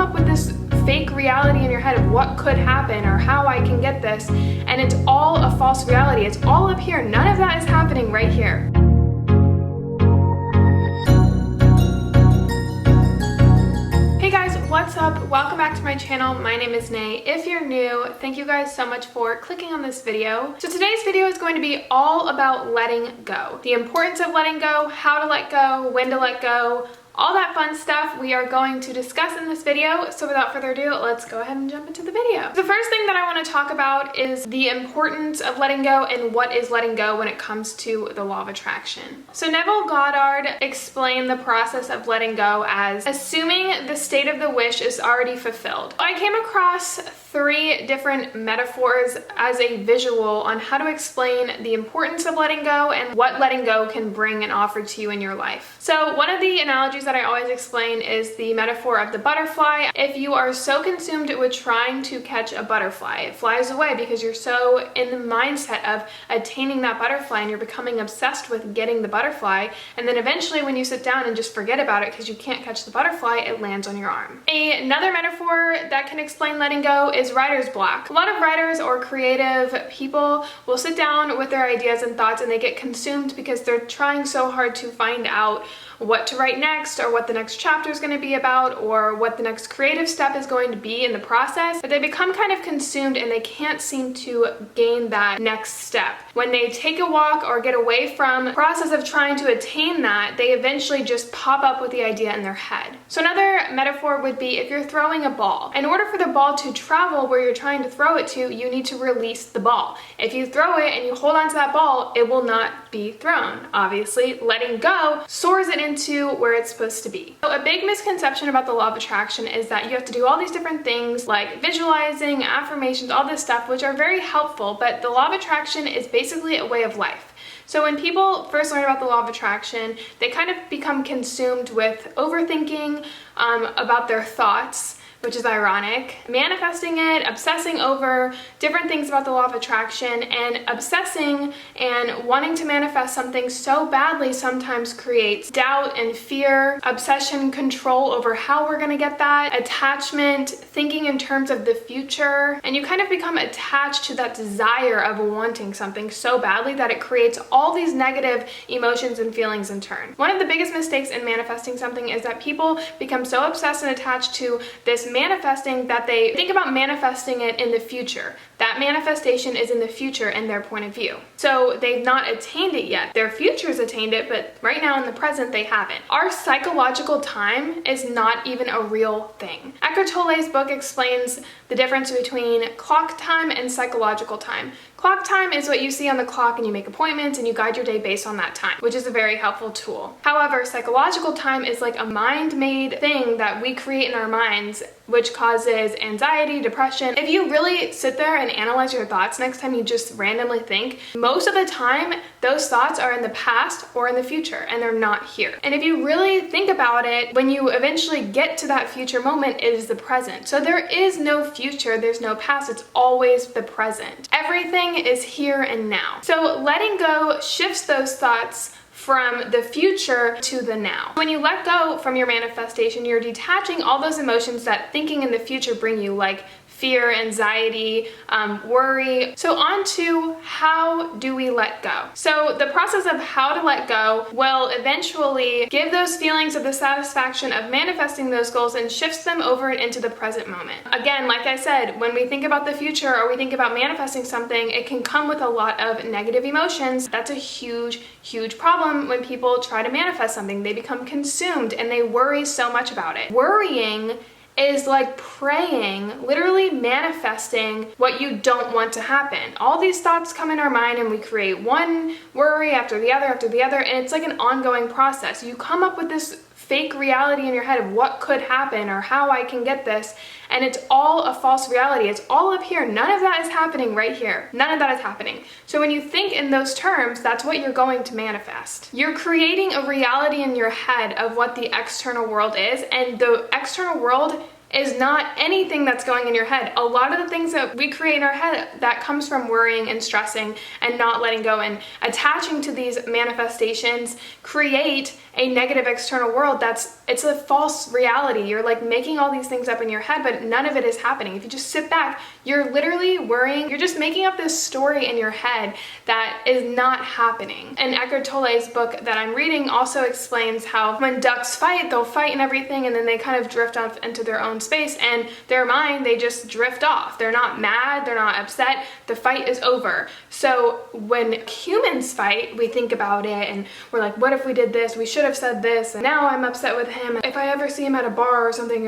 up with this fake reality in your head of what could happen or how I can get this, and it's all a false reality. It's all up here. None of that is happening right here. Hey guys, what's up? Welcome back to my channel. My name is Nay. If you're new, thank you guys so much for clicking on this video. So today's video is going to be all about letting go. The importance of letting go, how to let go, when to let go, all that fun stuff we are going to discuss in this video. So without further ado, let's go ahead and jump into the video. The first thing that I want to talk about is the importance of letting go and what is letting go when it comes to the law of attraction. So Neville Goddard explained the process of letting go as assuming the state of the wish is already fulfilled. I came across 3 different metaphors as a visual on how to explain the importance of letting go and what letting go can bring and offer to you in your life. So one of the analogies that I always explain is the metaphor of the butterfly. If you are so consumed with trying to catch a butterfly, it flies away because you're so in the mindset of attaining that butterfly and you're becoming obsessed with getting the butterfly, and then eventually when you sit down and just forget about it because you can't catch the butterfly, it lands on your arm. Another metaphor that can explain letting go is writer's block. A lot of writers or creative people will sit down with their ideas and thoughts and they get consumed because they're trying so hard to find out what to write next, or what the next chapter is going to be about, or what the next creative step is going to be in the process, but they become kind of consumed and they can't seem to gain that next step. When they take a walk or get away from the process of trying to attain that, they eventually just pop up with the idea in their head. So another metaphor would be if you're throwing a ball. In order for the ball to travel where you're trying to throw it to, you need to release the ball. If you throw it and you hold on to that ball, it will not be thrown. Obviously, letting go soars it into where it's supposed to be. So a big misconception about the law of attraction is that you have to do all these different things like visualizing, affirmations, all this stuff, which are very helpful, but the law of attraction is basically a way of life. So when people first learn about the law of attraction, they kind of become consumed with overthinking about their thoughts, which is ironic, manifesting it, obsessing over different things about the law of attraction, and obsessing and wanting to manifest something so badly sometimes creates doubt and fear, obsession, control over how we're gonna get that, attachment, thinking in terms of the future, and you kind of become attached to that desire of wanting something so badly that it creates all these negative emotions and feelings in turn. One of the biggest mistakes in manifesting something is that people become so obsessed and attached to this manifesting that they think about manifesting it in the future. That manifestation is in the future in their point of view. So they've not attained it yet. Their future's attained it, but right now in the present they haven't. Our psychological time is not even a real thing. Eckhart Tolle's book explains the difference between clock time and psychological time. Clock time is what you see on the clock and you make appointments and you guide your day based on that time, which is a very helpful tool. However, psychological time is like a mind-made thing that we create in our minds, which causes anxiety, depression. If you really sit there and analyze your thoughts next time you just randomly think, most of the time those thoughts are in the past or in the future and they're not here. And if you really think about it, when you eventually get to that future moment, it is the present. So there is no future, there's no past, it's always the present. Everything is here and now. So letting go shifts those thoughts from the future to the now. When you let go from your manifestation, you're detaching all those emotions that thinking in the future bring you, like fear, anxiety, worry. So on to how do we let go? So the process of how to let go will eventually give those feelings of the satisfaction of manifesting those goals and shifts them over into the present moment. Again, like I said, when we think about the future or we think about manifesting something, it can come with a lot of negative emotions. That's a huge, huge problem when people try to manifest something. They become consumed and they worry so much about it. Worrying is like praying, literally manifesting what you don't want to happen. All these thoughts come in our mind and we create one worry after the other, and it's like an ongoing process. You come up with this fake reality in your head of what could happen or how I can get this, and it's all a false reality. It's all up here. None of that is happening right here. None of that is happening. So when you think in those terms, that's what you're going to manifest. You're creating a reality in your head of what the external world is, and the external world is not anything that's going in your head. A lot of the things that we create in our head, that comes from worrying and stressing and not letting go and attaching to these manifestations, create a negative external world it's a false reality. You're like making all these things up in your head, but none of it is happening. If you just sit back, you're literally worrying, you're just making up this story in your head that is not happening. And Eckhart Tolle's book that I'm reading also explains how when ducks fight, they'll fight and everything, and then they kind of drift off into their own space, and their mind, they just drift off. They're not mad, they're not upset, the fight is over. So when humans fight, we think about it and we're like, what if we did this? We should have said this, and now I'm upset with him. If I ever see him at a bar or something,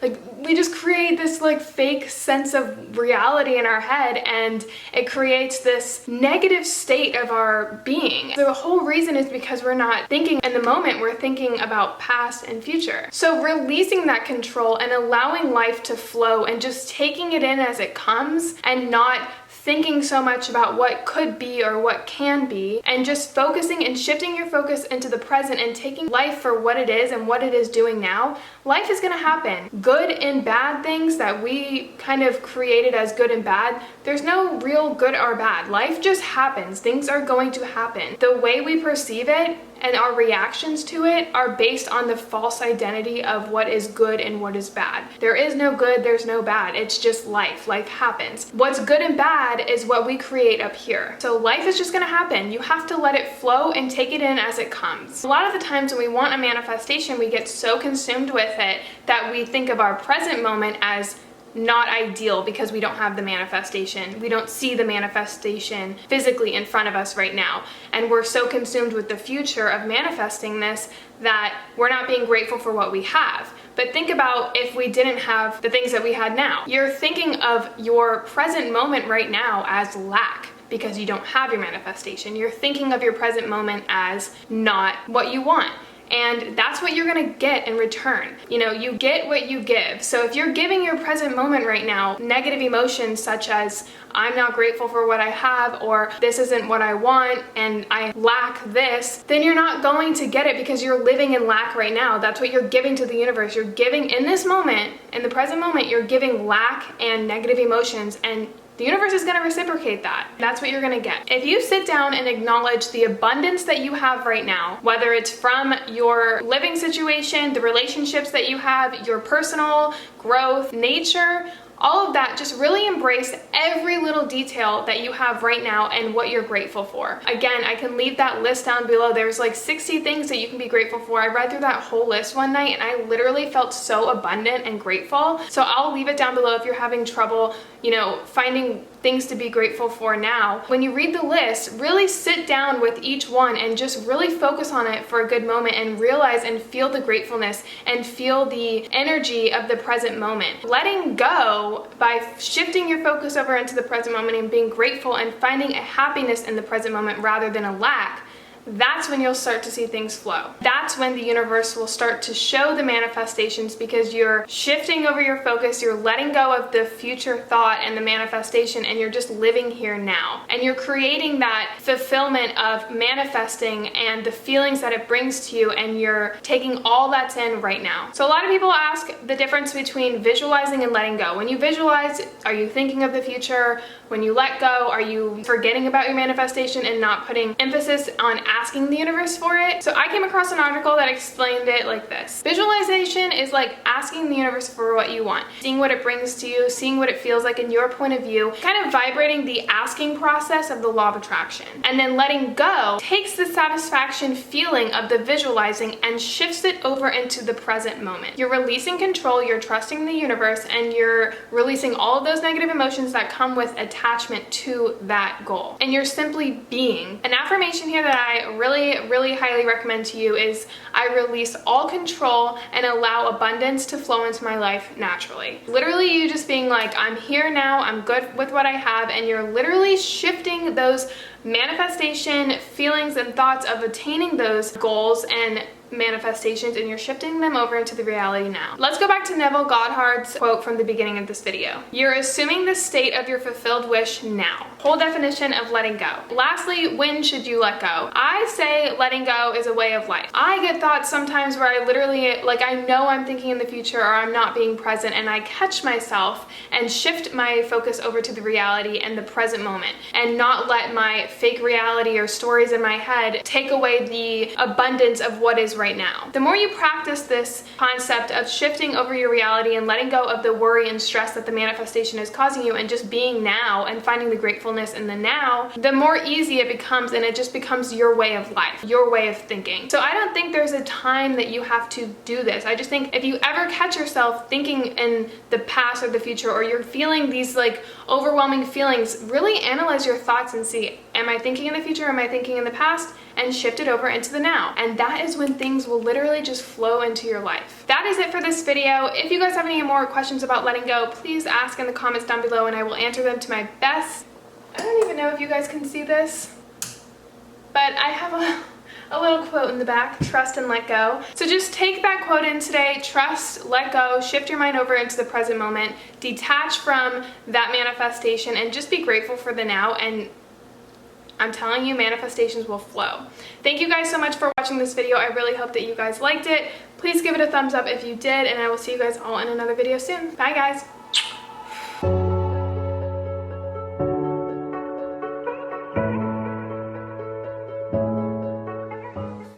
like we just create this like fake sense of reality in our head, and it creates this negative state of our being. The whole reason is because we're not thinking in the moment, we're thinking about past and future. So releasing that control and allowing life to flow and just taking it in as it comes and not thinking so much about what could be or what can be, and just focusing and shifting your focus into the present and taking life for what it is and what it is doing now, life is going to happen. Good and bad things that we kind of created as good and bad, there's no real good or bad. Life just happens. Things are going to happen. The way we perceive it and our reactions to it are based on the false identity of what is good and what is bad. There is no good, there's no bad. It's just life. Life happens. What's good and bad is what we create up here. So life is just gonna happen. You have to let it flow and take it in as it comes. A lot of the times when we want a manifestation, we get so consumed with it that we think of our present moment as not ideal because we don't have the manifestation. We don't see the manifestation physically in front of us right now. And we're so consumed with the future of manifesting this that we're not being grateful for what we have. But think about if we didn't have the things that we had now. You're thinking of your present moment right now as lack because you don't have your manifestation. You're thinking of your present moment as not what you want. And that's what you're gonna get in return. You know, you get what you give. So if you're giving your present moment right now negative emotions such as, I'm not grateful for what I have, or this isn't what I want, and I lack this, then you're not going to get it because you're living in lack right now. That's what you're giving to the universe. You're giving in this moment, in the present moment, you're giving lack and negative emotions, and the universe is going to reciprocate that. That's what you're going to get. If you sit down and acknowledge the abundance that you have right now, whether it's from your living situation, the relationships that you have, your personal growth, nature, all of that, just really embrace every little detail that you have right now and what you're grateful for. Again, I can leave that list down below. There's like 60 things that you can be grateful for. I read through that whole list one night and I literally felt so abundant and grateful. So I'll leave it down below if you're having trouble, you know, finding things to be grateful for now. When you read the list, really sit down with each one and just really focus on it for a good moment and realize and feel the gratefulness and feel the energy of the present moment. Letting go by shifting your focus over into the present moment and being grateful and finding a happiness in the present moment rather than a lack, that's when you'll start to see things flow. That's when the universe will start to show the manifestations because you're shifting over your focus, you're letting go of the future thought and the manifestation, and you're just living here now. And you're creating that fulfillment of manifesting and the feelings that it brings to you, and you're taking all that's in right now. So a lot of people ask the difference between visualizing and letting go. When you visualize, are you thinking of the future? When you let go, are you forgetting about your manifestation and not putting emphasis on asking the universe for it? So I came across an article that explained it like this. Visualization is like asking the universe for what you want, seeing what it brings to you, seeing what it feels like in your point of view, kind of vibrating the asking process of the law of attraction. And then letting go takes the satisfaction feeling of the visualizing and shifts it over into the present moment. You're releasing control, you're trusting the universe, and you're releasing all of those negative emotions that come with attachment to that goal. And you're simply being. An affirmation here that I really highly recommend to you is, I release all control and allow abundance to flow into my life naturally. Literally you just being like, I'm here now, I'm good with what I have, and you're literally shifting those manifestation feelings and thoughts of attaining those goals and manifestations and you're shifting them over into the reality now. Let's go back to Neville Goddard's quote from the beginning of this video. You're assuming the state of your fulfilled wish now. Whole definition of letting go. Lastly, when should you let go? I say letting go is a way of life. I get thoughts sometimes where I literally, like, I know I'm thinking in the future or I'm not being present, and I catch myself and shift my focus over to the reality and the present moment and not let my fake reality or stories in my head take away the abundance of what is right now. The more you practice this concept of shifting over your reality and letting go of the worry and stress that the manifestation is causing you and just being now and finding the gratefulness in the now, the more easy it becomes, and it just becomes your way of life, your way of thinking. So I don't think there's a time that you have to do this. I just think if you ever catch yourself thinking in the past or the future, or you're feeling these like overwhelming feelings, really analyze your thoughts and see, am I thinking in the future? Am I thinking in the past? And shift it over into the now. And that is when things will literally just flow into your life. That is it for this video. If you guys have any more questions about letting go, please ask in the comments down below and I will answer them to my best. I don't even know if you guys can see this, but I have a little quote in the back: trust and let go. So just take that quote in today: trust, let go, shift your mind over into the present moment, detach from that manifestation, and just be grateful for the now. And I'm telling you, manifestations will flow. Thank you guys so much for watching this video. I really hope that you guys liked it. Please give it a thumbs up if you did, and I will see you guys all in another video soon. Bye guys.